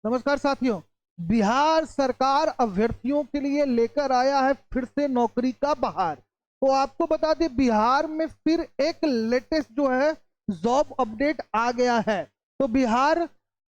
नमस्कार साथियों। बिहार सरकार अभ्यर्थियों के लिए लेकर आया है फिर से नौकरी का बहार। तो आपको बता दें, बिहार में फिर एक लेटेस्ट जो है जॉब अपडेट आ गया है। तो बिहार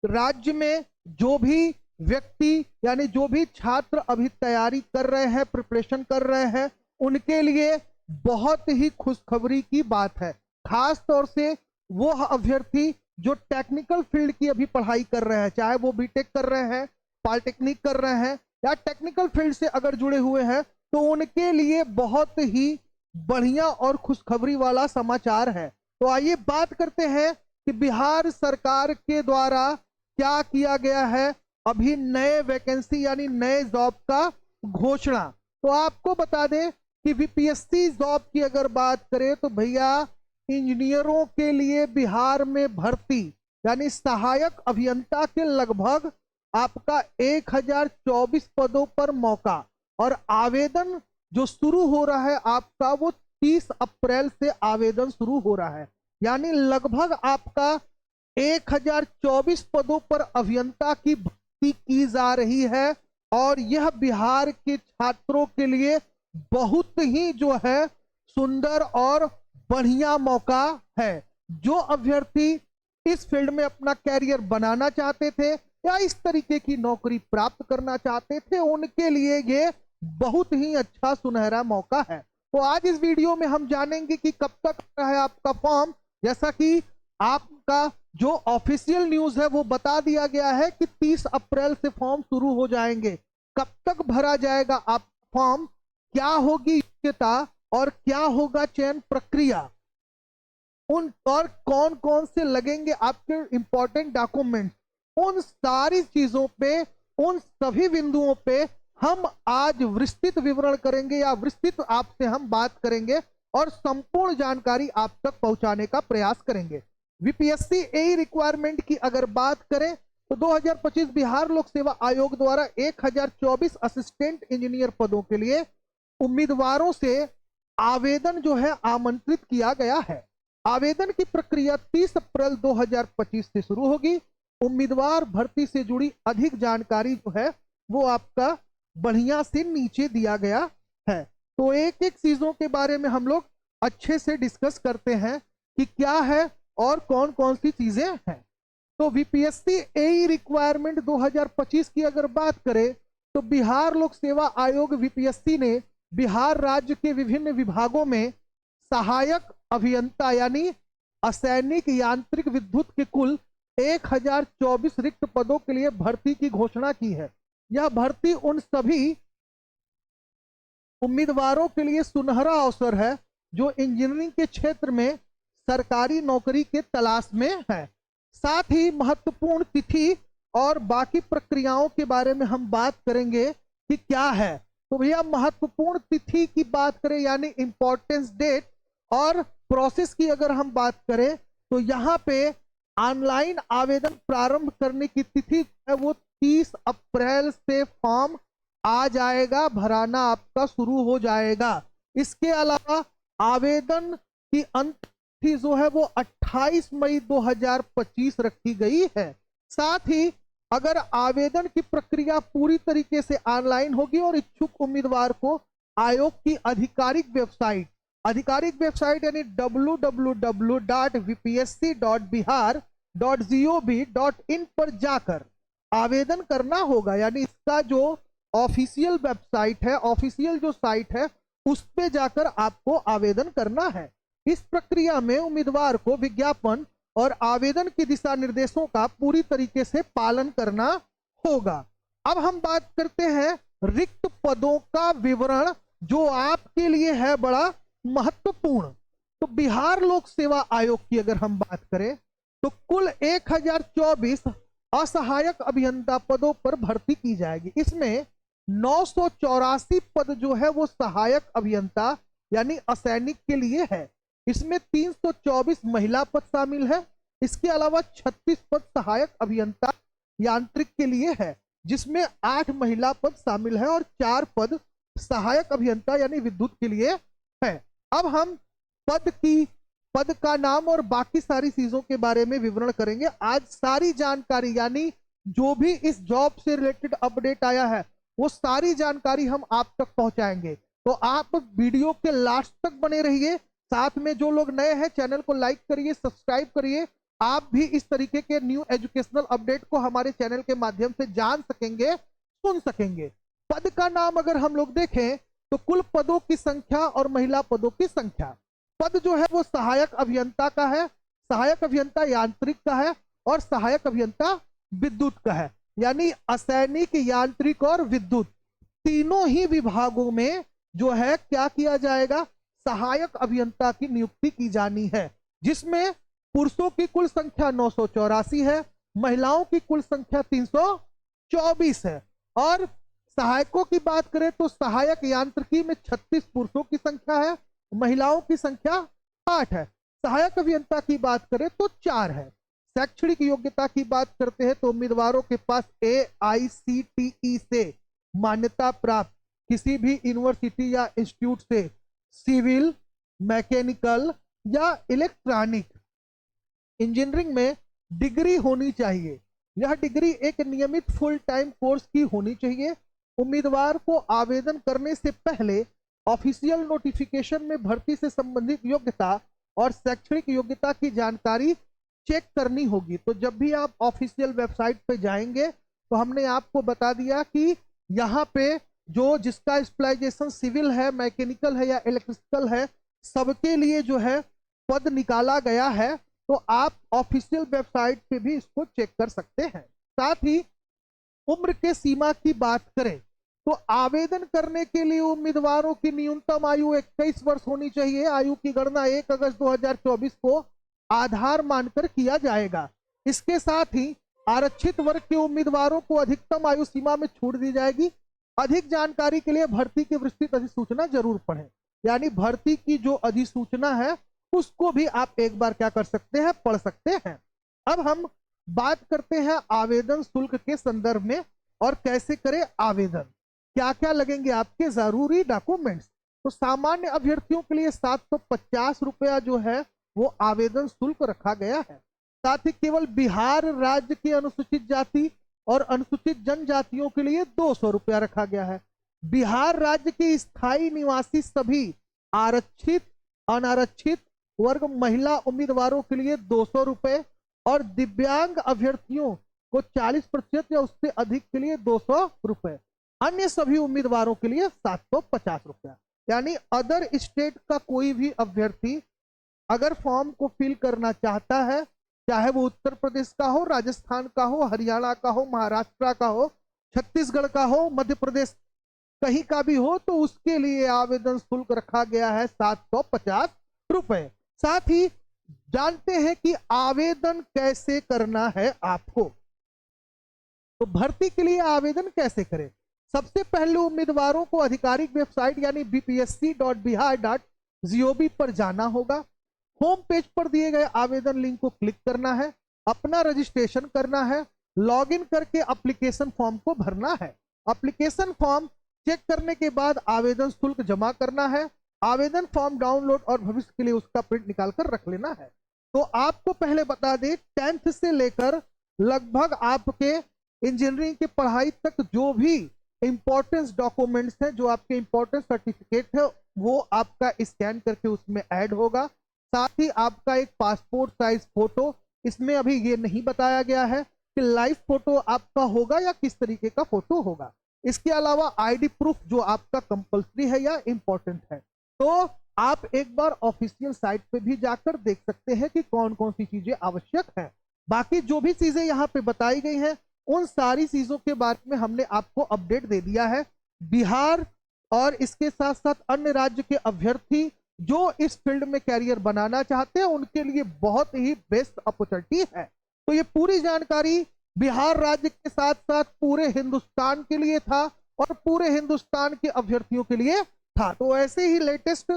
राज्य में जो भी व्यक्ति यानी जो भी छात्र अभी तैयारी कर रहे हैं, प्रिपरेशन कर रहे हैं, उनके लिए बहुत ही खुशखबरी की बात है। खास तौर से वो अभ्यर्थी जो टेक्निकल फील्ड की अभी पढ़ाई कर रहे हैं, चाहे वो बीटेक कर रहे हैं, पॉलिटेक्निक कर रहे हैं या टेक्निकल फील्ड से अगर जुड़े हुए हैं, तो उनके लिए बहुत ही बढ़िया और खुशखबरी वाला समाचार है। तो आइए बात करते हैं कि बिहार सरकार के द्वारा क्या किया गया है। अभी नए वैकेंसी यानी नए जॉब का घोषणा। तो आपको बता दें कि वीपीएससी जॉब की अगर बात करें तो भैया इंजीनियरों के लिए बिहार में भर्ती यानी सहायक अभियंता के लगभग आपका 1024 पदों पर मौका, और आवेदन जो शुरू हो रहा है आपका वो 30 अप्रैल से आवेदन शुरू हो रहा है। यानी लगभग आपका 1024 पदों पर अभियंता की भर्ती की जा रही है। और यह बिहार के छात्रों के लिए बहुत ही जो है सुंदर और बढ़िया मौका है। जो अभ्यर्थी इस फील्ड में अपना कैरियर बनाना चाहते थे या इस तरीके की नौकरी प्राप्त करना चाहते थे, उनके लिए ये बहुत ही अच्छा सुनहरा मौका है। तो आज इस वीडियो में हम जानेंगे कि कब तक है आपका फॉर्म। जैसा कि आपका जो ऑफिशियल न्यूज है वो बता दिया गया है कि 30 अप्रैल से फॉर्म शुरू हो जाएंगे। कब तक भरा जाएगा आप फॉर्म, क्या होगी योग्यता और क्या होगा चयन प्रक्रिया, उन और कौन कौन से लगेंगे आपके इंपॉर्टेंट डॉक्यूमेंट, उन सारी चीजों पे, उन सभी बिंदुओं पे हम आज विस्तृत विवरण करेंगे या विस्तृत आपसे हम बात करेंगे और संपूर्ण जानकारी आप तक पहुंचाने का प्रयास करेंगे। वीपीएससी एई रिक्वायरमेंट की अगर बात करें तो 2025 बिहार लोक सेवा आयोग द्वारा 1024 असिस्टेंट इंजीनियर पदों के लिए उम्मीदवारों से आवेदन जो है आमंत्रित किया गया है। आवेदन की प्रक्रिया 30 अप्रैल 2025 से शुरू होगी। उम्मीदवार भर्ती से जुड़ी अधिक जानकारी जो है वो आपका बढ़िया से नीचे दिया गया है। तो एक एक चीजों के बारे में हम लोग अच्छे से डिस्कस करते हैं कि क्या है और कौन कौन सी चीजें हैं। तो वीपीएससी एई रिक्वायरमेंट 2025 की अगर बात करें तो बिहार लोक सेवा आयोग वीपीएससी ने बिहार राज्य के विभिन्न विभागों में सहायक अभियंता यानी असैनिक यांत्रिक विद्युत के कुल 1024 रिक्त पदों के लिए भर्ती की घोषणा की है। यह भर्ती उन सभी उम्मीदवारों के लिए सुनहरा अवसर है जो इंजीनियरिंग के क्षेत्र में सरकारी नौकरी के तलाश में है। साथ ही महत्वपूर्ण तिथि और बाकी प्रक्रियाओं के बारे में हम बात करेंगे कि क्या है। तो भैया महत्वपूर्ण तिथि की बात करें यानी इंपॉर्टेंस डेट और प्रोसेस की अगर हम बात करें तो यहाँ पे ऑनलाइन आवेदन प्रारंभ करने की तिथि है वो 30 अप्रैल से फॉर्म आ जाएगा, भराना आपका शुरू हो जाएगा। इसके अलावा आवेदन की अंत तिथि जो है वो 28 मई 2025 रखी गई है। साथ ही अगर आवेदन की प्रक्रिया पूरी तरीके से ऑनलाइन होगी और इच्छुक उम्मीदवार को आयोग की आधिकारिक वेबसाइट यानी www.vpsc.bihar.gov.in पर जाकर आवेदन करना होगा। यानी इसका जो ऑफिशियल वेबसाइट है, ऑफिशियल जो साइट है, उस पे जाकर आपको आवेदन करना है। इस प्रक्रिया में उम्मीदवार को विज्ञापन और आवेदन के दिशा निर्देशों का पूरी तरीके से पालन करना होगा। अब हम बात करते हैं रिक्त पदों का विवरण जो आपके लिए है बड़ा महत्वपूर्ण। तो बिहार लोक सेवा आयोग की अगर हम बात करें तो कुल 1024 असहायक अभियंता पदों पर भर्ती की जाएगी। इसमें 984 पद जो है वो सहायक अभियंता यानी असैनिक के लिए है। इसमें 324 महिला पद शामिल है। इसके अलावा 36 पद सहायक अभियंता यांत्रिक के लिए है, जिसमें 8 महिला पद शामिल है और 4 पद सहायक अभियंता यानी विद्युत के लिए है। अब हम पद का नाम और बाकी सारी चीजों के बारे में विवरण करेंगे। आज सारी जानकारी यानी जो भी इस जॉब से रिलेटेड अपडेट आया है वो सारी जानकारी हम आप तक पहुंचाएंगे। तो आप वीडियो के लास्ट तक बने रहिए। साथ में जो लोग नए हैं चैनल को लाइक करिए, सब्सक्राइब करिए। आप भी इस तरीके के न्यू एजुकेशनल अपडेट को हमारे चैनल के माध्यम से जान सकेंगे, सुन सकेंगे। पद का नाम अगर हम लोग देखें तो कुल पदों की संख्या और महिला पदों की संख्या। पद जो है वो सहायक अभियंता का है, सहायक अभियंता यांत्रिक का है और सहायक अभियंता विद्युत का है। यानी असैनिक, यांत्रिक और विद्युत तीनों ही विभागों में जो है क्या किया जाएगा, सहायक अभियंता की नियुक्ति की जानी है, जिसमें पुरुषों की कुल संख्या 984 है, महिलाओं की कुल संख्या 324 है। और सहायकों की बात करें तो सहायक यांत्रिकी में 36 पुरुषों की संख्या है, महिलाओं की संख्या 8 है। सहायक अभियंता की बात करें तो 4 है। शैक्षणिक योग्यता की बात करते हैं तो उम्मीदवारों के पास AICTE से मान्यता प्राप्त किसी भी यूनिवर्सिटी या इंस्टीट्यूट से सिविल, मैकेनिकल या इलेक्ट्रॉनिक इंजीनियरिंग में डिग्री होनी चाहिए। यह डिग्री एक नियमित फुल टाइम कोर्स की होनी चाहिए। उम्मीदवार को आवेदन करने से पहले ऑफिशियल नोटिफिकेशन में भर्ती से संबंधित योग्यता और शैक्षणिक योग्यता की जानकारी चेक करनी होगी। तो जब भी आप ऑफिशियल वेबसाइट पे जाएंगे तो हमने आपको बता दिया कि यहाँ पे जो जिसका स्पेशलाइजेशन सिविल है, मैकेनिकल है या इलेक्ट्रिकल है, सबके लिए जो है पद निकाला गया है। तो आप ऑफिशियल वेबसाइट पे भी इसको चेक कर सकते हैं। साथ ही उम्र के सीमा की बात करें तो आवेदन करने के लिए उम्मीदवारों की न्यूनतम आयु 21 वर्ष होनी चाहिए। आयु की गणना 1 अगस्त 2024 को आधार मानकर किया जाएगा। इसके साथ ही आरक्षित वर्ग के उम्मीदवारों को अधिकतम आयु सीमा में छूट दी जाएगी। अधिक जानकारी के लिए भर्ती की विस्तृत अधिसूचना जरूर पढ़ें। यानी भर्ती की जो अधिसूचना है उसको भी आप एक बार क्या कर सकते हैं, पढ़ सकते हैं। अब हम बात करते हैं आवेदन शुल्क के संदर्भ में और कैसे करें आवेदन, क्या क्या लगेंगे आपके जरूरी डॉक्यूमेंट्स। तो सामान्य अभ्यर्थियों के लिए 750 रुपया जो है वो आवेदन शुल्क रखा गया है। साथ ही केवल बिहार राज्य के अनुसूचित जाति और अनुसूचित जनजातियों के लिए 200 रुपया रखा गया है। बिहार राज्य के स्थायी निवासी सभी आरक्षित, अनारक्षित वर्ग महिला उम्मीदवारों के लिए 200 रुपए और दिव्यांग अभ्यर्थियों को 40% या उससे अधिक के लिए 200 रुपए। अन्य सभी उम्मीदवारों के लिए 750 रुपया। यानी अदर स्टेट का कोई भी अभ्यर्थी अगर फॉर्म को फिल करना चाहता है, चाहे वो उत्तर प्रदेश का हो, राजस्थान का हो, हरियाणा का हो, महाराष्ट्र का हो, छत्तीसगढ़ का हो, मध्य प्रदेश कहीं का भी हो, तो उसके लिए आवेदन शुल्क रखा गया है 750 रुपए। साथ ही जानते हैं कि आवेदन कैसे करना है आपको। तो भर्ती के लिए आवेदन कैसे करें। सबसे पहले उम्मीदवारों को आधिकारिक वेबसाइट यानी bpsc.bihar.gov पर जाना होगा। होम पेज पर दिए गए आवेदन लिंक को क्लिक करना है, अपना रजिस्ट्रेशन करना है, लॉगिन करके एप्लीकेशन फॉर्म को भरना है। एप्लीकेशन फॉर्म चेक करने के बाद आवेदन शुल्क जमा करना है। आवेदन फॉर्म डाउनलोड और भविष्य के लिए उसका प्रिंट निकाल कर रख लेना है। तो आपको पहले बता दें 10th से लेकर लगभग आपके इंजीनियरिंग की पढ़ाई तक जो भी इंपॉर्टेंस डॉक्यूमेंट्स हैं, जो आपके इंपॉर्टेंस सर्टिफिकेट है, वो आपका स्कैन करके उसमें ऐड होगा। साथ ही आपका एक पासपोर्ट साइज फोटो, इसमें अभी ये नहीं बताया गया है कि लाइव फोटो आपका होगा या किस तरीके का फोटो होगा। इसके अलावा आईडी प्रूफ जो आपका कंपलसरी है या इंपॉर्टेंट है। तो आप एक बार ऑफिशियल साइट पे भी जाकर देख सकते हैं कि कौन कौन सी चीजें आवश्यक है। बाकी जो भी चीजें यहाँ पे बताई गई हैं उन सारी चीजों के बारे में हमने आपको अपडेट दे दिया है। बिहार और इसके साथ साथ अन्य राज्य के अभ्यर्थी जो इस फील्ड में कैरियर बनाना चाहते हैं उनके लिए बहुत ही बेस्ट अपॉर्चुनिटी है। तो ये पूरी जानकारी बिहार राज्य के साथ साथ पूरे हिंदुस्तान के लिए था और पूरे हिंदुस्तान के अभ्यर्थियों के लिए था। तो ऐसे ही लेटेस्ट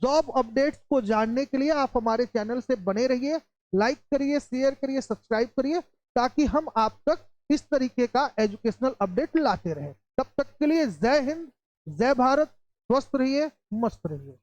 जॉब अपडेट्स को जानने के लिए आप हमारे चैनल से बने रहिए, लाइक करिए, शेयर करिए, सब्सक्राइब करिए, ताकि हम आप तक इस तरीके का एजुकेशनल अपडेट लाते रहें। तब तक के लिए जय हिंद, जय भारत, स्वस्थ रहिए, मस्त रहिए।